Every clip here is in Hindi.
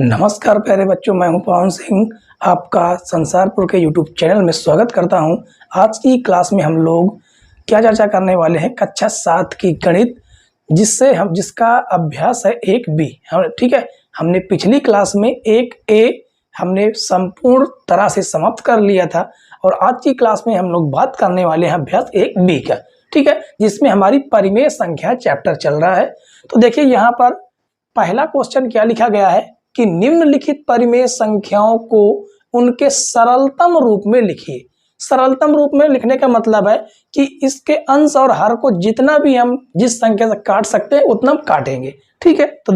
नमस्कार प्यारे बच्चों, मैं हूं पवन सिंह। आपका संसारपुर के यूट्यूब चैनल में स्वागत करता हूं। आज की क्लास में हम लोग क्या चर्चा करने वाले हैं, कक्षा 7 की गणित, जिसका अभ्यास है 1B। ठीक है, हमने पिछली क्लास में 1A हमने संपूर्ण तरह से समाप्त कर लिया था और आज की क्लास में हम लोग बात करने वाले हैं अभ्यास 1B का। ठीक है, जिसमें हमारी परिमेय संख्या चैप्टर चल रहा है। तो देखिए यहाँ पर पहला क्वेश्चन क्या लिखा गया है कि निम्नलिखित परिमेय संख्याओं को उनके सरलतम रूप में लिखिए। सरलतम रूप में लिखने का मतलब है कि इसके अंश और हर को जितना भी हम जिस संख्या से काट सकते हैं उतना हम काटेंगे। ठीक है, तो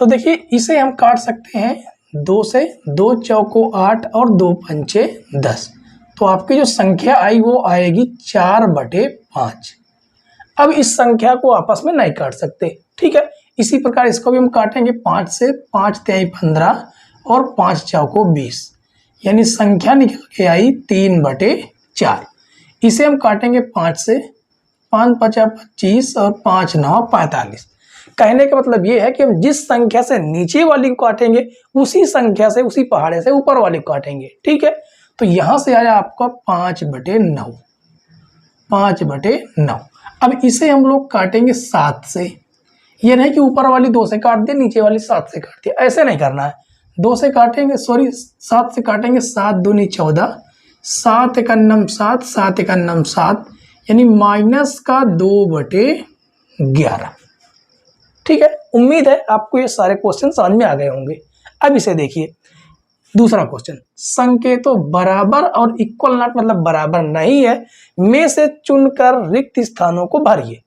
देखिए इसे हम काट सकते हैं 2 से। 2 चौको 8 और 2 पंचे 10। तो आपकी जो संख्या आई वो आएगी 4/5। अब इस संख्या को आपस में नहीं काट सकते। ठीक है, इसी प्रकार इसको भी हम काटेंगे 5 से। 5 तिहाई 15 और 5 चौको 20, यानी संख्या निकल के आई 3/4। इसे हम काटेंगे 5 से। 5 5 25 और 5 9 45। कहने का मतलब ये है कि हम जिस संख्या से नीचे वाली को काटेंगे उसी संख्या से, उसी पहाड़े से ऊपर वाली को काटेंगे। ठीक है, तो यहां से आया आपका 5/9। 5/9। अब इसे हम लोग काटेंगे 7 से। ये नहीं कि ऊपर वाली 2 से काट दिया, नीचे वाली 7 से काट दिया, ऐसे नहीं करना है। 2 से काटेंगे, 7 से काटेंगे। 7 दूनी 14, 7 एकन्नम 7, 7 एकन्नम 7, यानी -2/11। ठीक है, उम्मीद है आपको ये सारे क्वेश्चन समझ में आ गए होंगे। अब इसे देखिए, दूसरा क्वेश्चन, संकेतों बराबर और इक्वल नॉट मतलब बराबर नहीं है में से चुनकर रिक्त स्थानों को भरिए।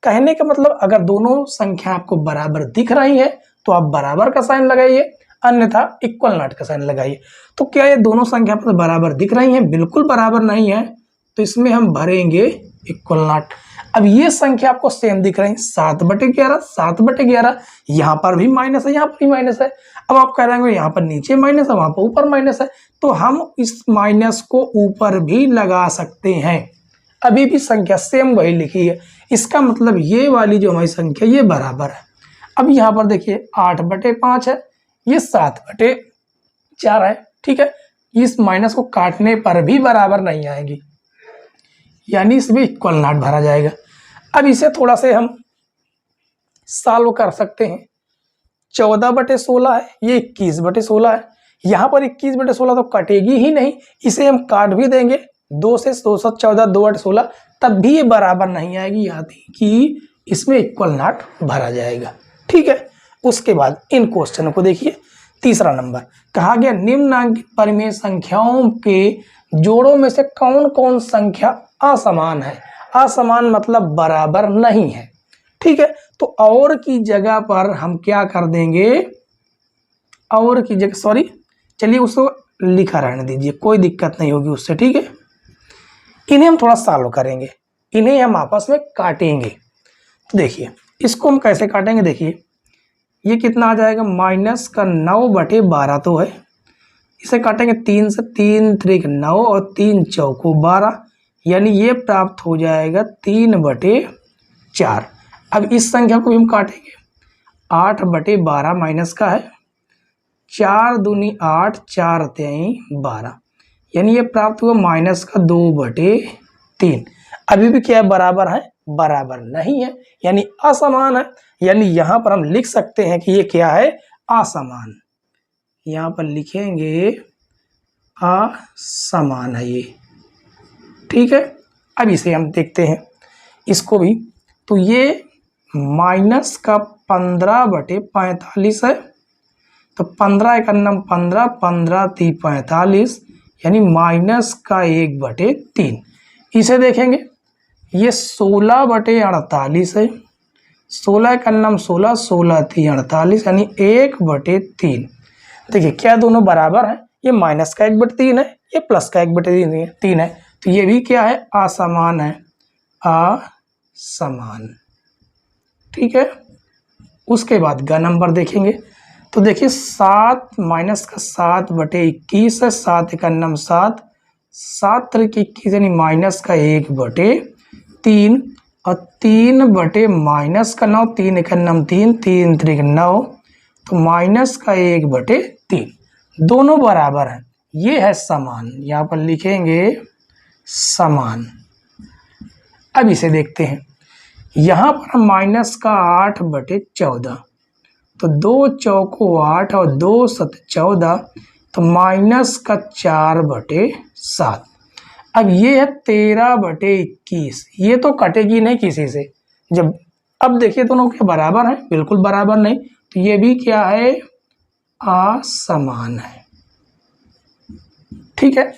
कहने का मतलब अगर दोनों संख्या आपको बराबर दिख रही है तो आप बराबर का साइन लगाइए, अन्यथा इक्वल नॉट का साइन लगाइए। तो क्या ये दोनों संख्या पर बराबर दिख रही हैं? बिल्कुल बराबर नहीं है, तो इसमें हम भरेंगे इक्वल नॉट। अब ये संख्या आपको सेम दिख रही है, 7/11, 7/11। यहाँ पर भी माइनस है, यहाँ पर भी माइनस है। अब आप कह रहे हैं यहाँ पर नीचे माइनस है, वहां पर ऊपर माइनस है, तो हम इस माइनस को ऊपर भी लगा सकते हैं। अभी भी संख्या सेम वही लिखी है, इसका मतलब ये वाली जो हमारी संख्या ये बराबर है। अब यहाँ पर देखिए 8/5 है, ये 7/4 है। ठीक है, इस माइनस को काटने पर भी बराबर नहीं आएगी, यानी इसमें इक्वल नॉट भरा जाएगा। अब इसे थोड़ा से हम सॉल्व कर सकते हैं। 14/16 है, ये 21/16 है। यहाँ पर 21/16 तो कटेगी ही नहीं, इसे हम काट भी देंगे 2 से। 214 2/16, तब भी ये बराबर नहीं आएगी, याद कि इसमें इक्वल नॉट भरा जाएगा। ठीक है, उसके बाद इन क्वेश्चनों को देखिए। तीसरा नंबर कहा गया निम्नांकित परिमेय संख्याओं के जोड़ों में से कौन कौन संख्या असमान है। असमान मतलब बराबर नहीं है। ठीक है, तो और की जगह पर हम क्या कर देंगे, और की जगह, सॉरी चलिए उसको लिखा रहने दीजिए, कोई दिक्कत नहीं होगी उससे। ठीक है, इन्हें हम थोड़ा सॉल्व करेंगे, इन्हें हम आपस में काटेंगे। तो देखिए इसको हम कैसे काटेंगे, देखिए ये कितना आ जाएगा, -9/12 तो है। इसे काटेंगे 3 से। 3 त्रिक 9 और 3 चौको 12, यानी ये प्राप्त हो जाएगा 3/4। अब इस संख्या को भी हम काटेंगे, 8/12 माइनस का है, 4 दूनी 8, 4 तिहाई 12, यानी ये प्राप्त हुआ -2/3। अभी भी क्या है, बराबर है? बराबर नहीं है, यानी असमान है। यानी यहाँ पर हम लिख सकते हैं कि ये क्या है, असमान। यहाँ पर लिखेंगे असमान है ये। ठीक है, अब इसे हम देखते हैं इसको भी। तो ये -15/45 है, तो 15 एकन्नम 15, 15 × 3 45, यानी -1/3। इसे देखेंगे, ये 16/48 है। 16 एकन्नम 16, 16 × 3 48, यानी 1/3। देखिए क्या दोनों बराबर हैं, ये माइनस का 1/3 है, ये प्लस का 1/3 है, तो ये भी क्या है, असमान है, असमान। ठीक है, उसके बाद ग नंबर देखेंगे। तो देखिए 7 माइनस का 7/21 है, 7 एकन्नम 7, 7 त्रिक 21, यानी माइनस का 1/3, और 3 बटे -9, 3 एकन्नम 3, 3 त्रिक 9, तो माइनस का 1/3, दोनों बराबर हैं, ये है समान, यहाँ पर लिखेंगे समान। अब इसे देखते हैं, यहाँ पर माइनस का 8/14, तो 2 चौको 8 और 2 सत 14, तो माइनस का 4/7। अब ये है 13/21, ये तो कटेगी नहीं किसी से। जब अब देखिए दोनों के बराबर हैं, बिल्कुल बराबर नहीं, तो ये भी क्या है, असमान है। ठीक है,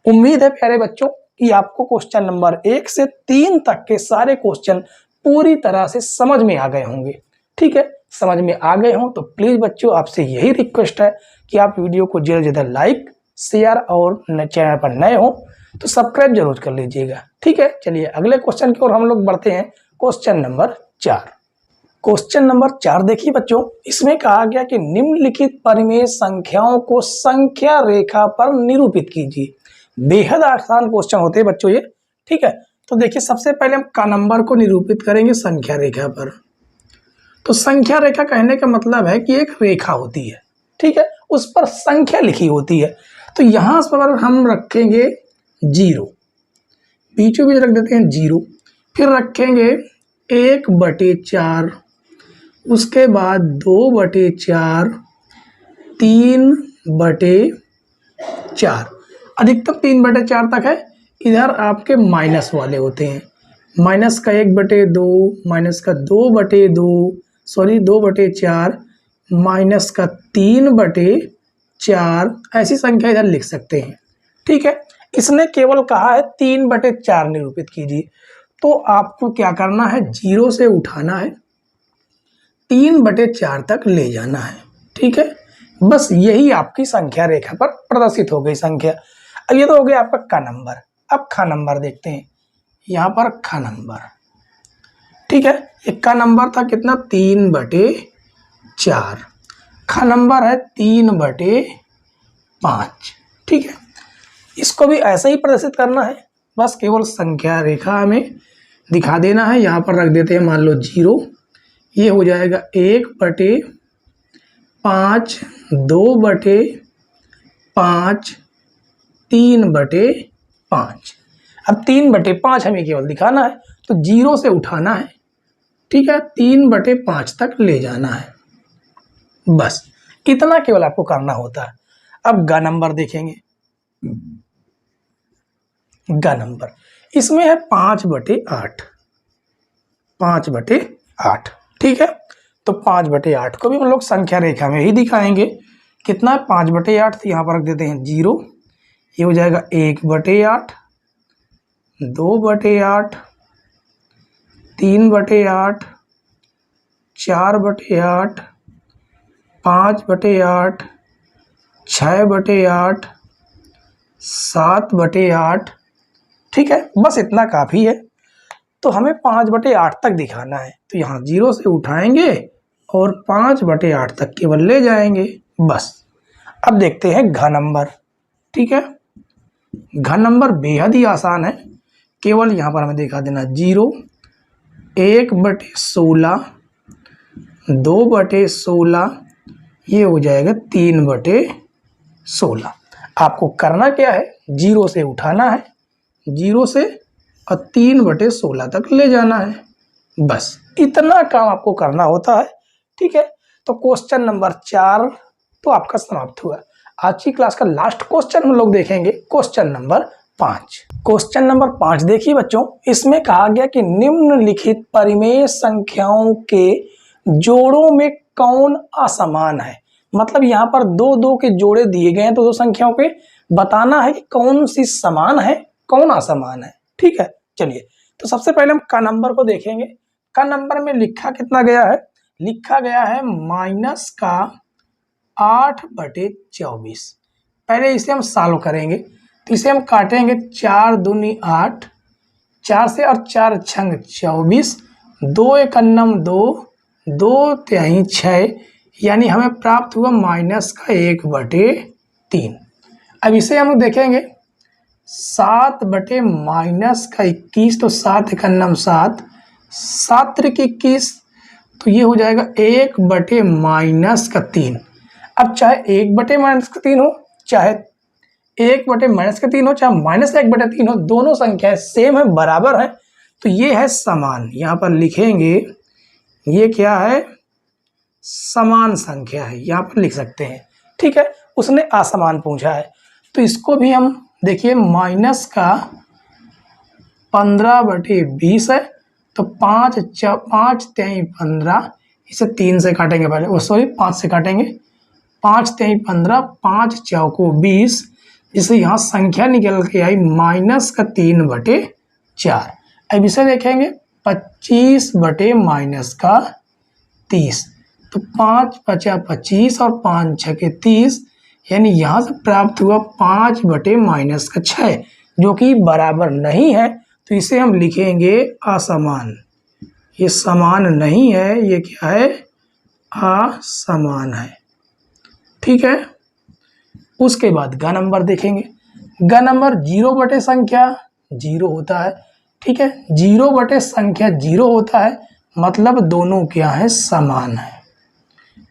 उम्मीद है प्यारे बच्चों कि आपको क्वेश्चन नंबर 1 से 3 तक के सारे क्वेश्चन पूरी तरह से समझ में आ गए होंगे। ठीक है, समझ में आ गए हों तो प्लीज़ बच्चों आपसे यही रिक्वेस्ट है कि आप वीडियो को ज़्यादा से ज़्यादा लाइक, शेयर और चैनल पर नए हो तो सब्सक्राइब जरूर कर लीजिएगा। ठीक है, चलिए अगले क्वेश्चन की ओर हम लोग बढ़ते हैं। Question number 4। क्वेश्चन नंबर 4 देखिए बच्चों, इसमें कहा गया कि निम्नलिखित परिमेय संख्याओं को संख्या रेखा पर निरूपित कीजिए। बेहद आसान क्वेश्चन होते हैं बच्चों ये। ठीक है, तो देखिए सबसे पहले हम का नंबर को निरूपित करेंगे संख्या रेखा पर। तो संख्या रेखा कहने का मतलब है कि एक रेखा होती है, ठीक है, उस पर संख्या लिखी होती है। तो यहाँ पर हम रखेंगे 0, बीचों बीच रख देते हैं 0, फिर रखेंगे 1/4, उसके बाद 2/4, 3/4, अधिकतम 3/4 तक है। इधर आपके माइनस वाले होते हैं, माइनस का 1/2, माइनस का 2/4, माइनस का 3/4, ऐसी संख्या इधर लिख सकते हैं। ठीक है, इसने केवल कहा है 3/4 निरूपित कीजिए, तो आपको क्या करना है, 0 से उठाना है, 3/4 तक ले जाना है। ठीक है, बस यही आपकी संख्या रेखा पर प्रदर्शित हो गई संख्या। अब ये तो हो गया आपका का नंबर। अब खा नंबर देखते हैं, यहाँ पर खा नंबर। ठीक है, एक का नंबर था कितना, 3/4, खा नंबर है 3/5। ठीक है, इसको भी ऐसे ही प्रदर्शित करना है, बस केवल संख्या रेखा हमें दिखा देना है। यहाँ पर रख देते हैं मान लो 0, ये हो जाएगा 1/5, 2/5, 3/5। अब 3/5 हमें केवल दिखाना है, तो 0 से उठाना है। ठीक है, 3/5 तक ले जाना है, बस इतना केवल आपको करना होता है। अब ग नंबर देखेंगे, ग नंबर इसमें है 5/8, 5/8। ठीक है, तो 5/8 को भी हम लोग संख्या रेखा में ही दिखाएंगे। कितना है, 5/8, तो यहाँ पर रख देते हैं 0, ये हो जाएगा 1/8, 2/8, 3/8, 4/8, 5/8, 6/8, 7/8। ठीक है, बस इतना काफ़ी है। तो हमें 5/8 तक दिखाना है, तो यहाँ 0 से उठाएंगे और 5/8 तक केवल ले जाएंगे, बस। अब देखते हैं घ नंबर। ठीक है, घ नंबर बेहद ही आसान है, केवल यहाँ पर हमें दिखा देना 0, 1/16, 2/16, ये हो जाएगा 3/16। आपको करना क्या है, 0 से उठाना है, 0 से और 3/16 तक ले जाना है, बस इतना काम आपको करना होता है। ठीक है, तो क्वेश्चन नंबर 4 तो आपका समाप्त हुआ। आज की क्लास का लास्ट क्वेश्चन हम लोग देखेंगे, क्वेश्चन नंबर 5। क्वेश्चन नंबर 5 देखिए बच्चों, इसमें कहा गया कि निम्नलिखित परिमेय संख्याओं के जोड़ों में कौन असमान है। मतलब यहाँ पर 2-2 के जोड़े दिए गए हैं, तो 2 संख्याओं के बताना है कि कौन सी समान है, कौन असमान है। ठीक है, चलिए तो सबसे पहले हम का नंबर को देखेंगे। का नंबर में लिखा कितना गया है, लिखा गया है माइनस का 8/24। पहले इसे हम सॉल्व करेंगे, तो इसे हम काटेंगे, 4 दूनी 8, 4 से और 4 छंग 24, 2 एकन्नम 2, 2 तिहाई 6, यानी हमें प्राप्त हुआ माइनस का 1/3। अब इसे हम देखेंगे 7/-21, तो 7 एकन्नम 7, 7 त्रिक 21, तो ये हो जाएगा 1/-3। अब चाहे 1/-3 हो, चाहे 1/-3 हो, चाहे -1/3 हो, दोनों संख्याएं सेम है, बराबर है, तो ये है समान। यहाँ पर लिखेंगे ये क्या है, समान संख्या है, यहाँ पर लिख सकते हैं। ठीक है, उसने असमान पूछा है तो इसको भी हम देखिए माइनस का 15/20 है, तो 5 3 15, इसे 3 से काटेंगे पहले, वो सॉरी 5 से काटेंगे, 5 3 15, 5 चौको 20, जिससे यहाँ संख्या निकल के आई -3/4। अब इसे देखेंगे 25/-30, तो 5 5 25 और 5 6 30, यानी यहाँ से प्राप्त हुआ 5/-6, जो कि बराबर नहीं है, तो इसे हम लिखेंगे असमान। ये समान नहीं है, ये क्या है, असमान है। ठीक है, उसके बाद ग नंबर देखेंगे। ग नंबर 0/संख्या 0 होता है। ठीक है, 0/संख्या 0 होता है, मतलब दोनों क्या है, समान है।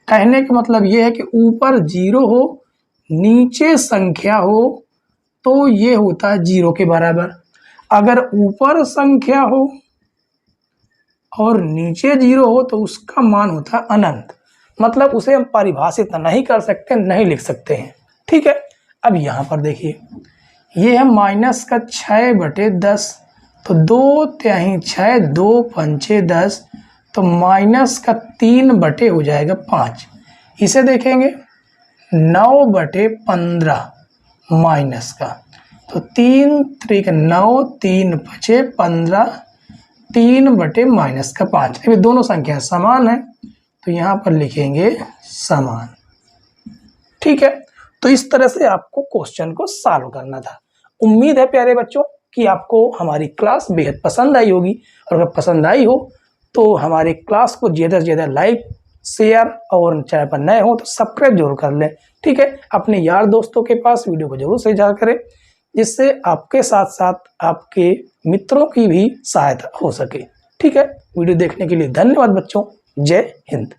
कहने का मतलब ये है कि ऊपर 0 हो, नीचे संख्या हो, तो ये होता है 0 के बराबर। अगर ऊपर संख्या हो और नीचे 0 हो तो उसका मान होता है अनंत, मतलब उसे हम परिभाषित नहीं कर सकते, नहीं लिख सकते हैं। ठीक है, अब यहाँ पर देखिए ये है -6/10, तो 2 तिहाई 6, 2 पंचे 10, तो -3 हो जाएगा 5। इसे देखेंगे 9/15 माइनस का, तो 3 3 9, 3 5 15, 3/-5। अभी दोनों संख्या समान है, तो यहाँ पर लिखेंगे समान। ठीक है, तो इस तरह से आपको क्वेश्चन को सॉल्व करना था। उम्मीद है प्यारे बच्चों कि आपको हमारी क्लास बेहद पसंद आई होगी, और अगर पसंद आई हो तो हमारे क्लास को ज़्यादा से ज़्यादा लाइक, शेयर, और चैनल पर नए हो तो सब्सक्राइब जरूर कर लें। ठीक है, अपने यार दोस्तों के पास वीडियो को जरूर शेयर करें, जिससे आपके साथ साथ आपके मित्रों की भी सहायता हो सके। ठीक है, वीडियो देखने के लिए धन्यवाद बच्चों। जय हिंद।